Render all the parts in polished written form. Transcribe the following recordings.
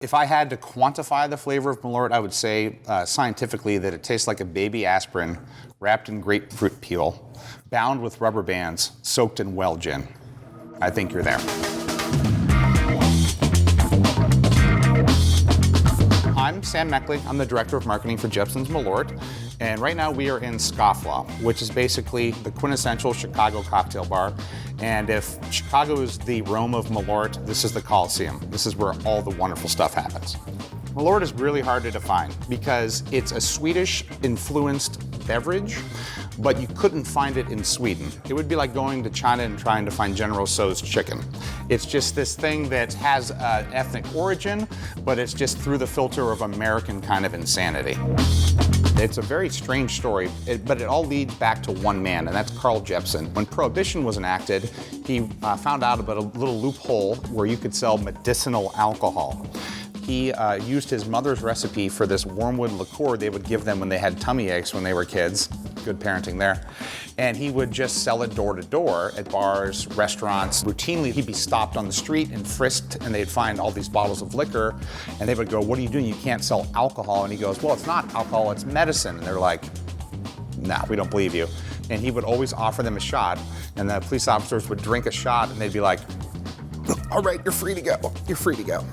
If I had to quantify the flavor of Malort, I would say scientifically that it tastes like a baby aspirin wrapped in grapefruit peel, bound with rubber bands, soaked in well gin. I think you're there. I'm Sam Mechling. I'm the Director of Marketing for Jeppson's Malort. And right now we are in Scofflaw, which is basically the quintessential Chicago cocktail bar. And if Chicago is the Rome of Malort, this is the Coliseum. This is where all the wonderful stuff happens. Malort is really hard to define because it's a Swedish-influenced beverage, but you couldn't find it in Sweden. It would be like going to China and trying to find General Tso's chicken. It's just this thing that has an ethnic origin, but it's just through the filter of American kind of insanity. It's a very strange story, but it all leads back to one man, and that's Carl Jeppson. When Prohibition was enacted, he found out about a little loophole where you could sell medicinal alcohol. He used his mother's recipe for this wormwood liqueur they would give them when they had tummy aches when they were kids. Good parenting there. And he would just sell it door to door at bars, restaurants. Routinely, he'd be stopped on the street and frisked, and they'd find all these bottles of liquor, and they would go, "What are you doing? You can't sell alcohol." And he goes, "Well, it's not alcohol, it's medicine." And they're like, "Nah, we don't believe you." And he would always offer them a shot, and the police officers would drink a shot, and they'd be like, "All right, you're free to go. You're free to go."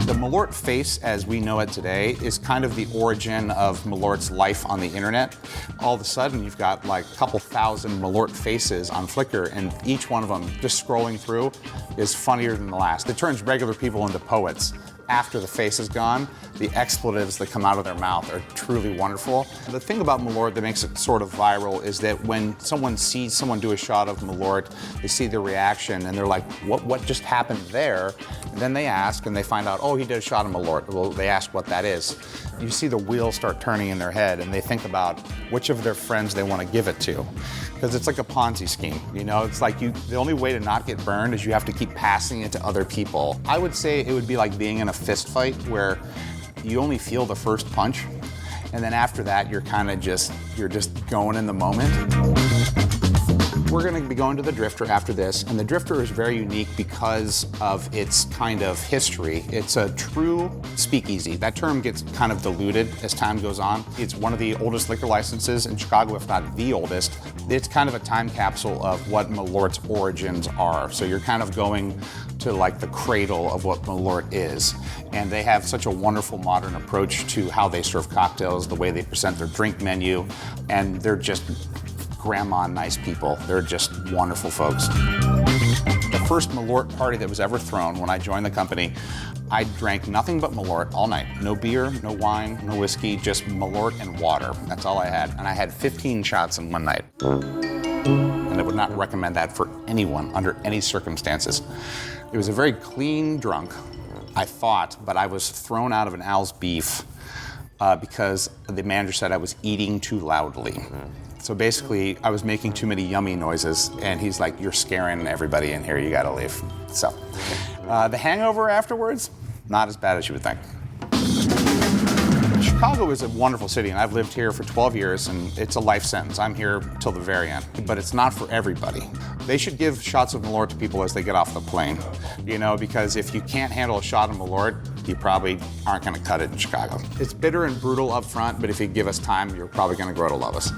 The Malort face, as we know it today, is kind of the origin of Malort's life on the internet. All of a sudden, you've got like a couple thousand Malort faces on Flickr, and each one of them, just scrolling through, is funnier than the last. It turns regular people into poets. After the face is gone, the expletives that come out of their mouth are truly wonderful. The thing about Malort that makes it sort of viral is that when someone sees someone do a shot of Malort, they see their reaction and they're like, what just happened there? And then they ask and they find out, oh, he did a shot of Malort. Well, they ask what that is. You see the wheels start turning in their head and they think about which of their friends they want to give it to. Because it's like a Ponzi scheme, you know? It's like the only way to not get burned is you have to keep passing it to other people. I would say it would be like being in a fist fight where you only feel the first punch, and then after that you're just going in the moment. We're going to be going to the Drifter after this, and the Drifter is very unique because of its kind of history. It's a true speakeasy. That term gets kind of diluted as time goes on. It's one of the oldest liquor licenses in Chicago, if not the oldest. It's kind of a time capsule of what Malort's origins are. So you're kind of going to like the cradle of what Malort is. And they have such a wonderful modern approach to how they serve cocktails, the way they present their drink menu, and they're just grandma nice people. They're just wonderful folks. The first Malort party that was ever thrown when I joined the company, I drank nothing but Malort all night. No beer, no wine, no whiskey, just Malort and water. That's all I had. And I had 15 shots in one night. And I would not recommend that for anyone under any circumstances. It was a very clean drunk, I thought, but I was thrown out of an Al's Beef because the manager said I was eating too loudly. So basically, I was making too many yummy noises, and he's like, "You're scaring everybody in here, you gotta leave." So, the hangover afterwards, not as bad as you would think. Chicago is a wonderful city, and I've lived here for 12 years, and it's a life sentence. I'm here till the very end, but it's not for everybody. They should give shots of Malort to people as they get off the plane, you know, because if you can't handle a shot of Malort, you probably aren't gonna cut it in Chicago. It's bitter and brutal up front, but if you give us time, you're probably gonna grow to love us.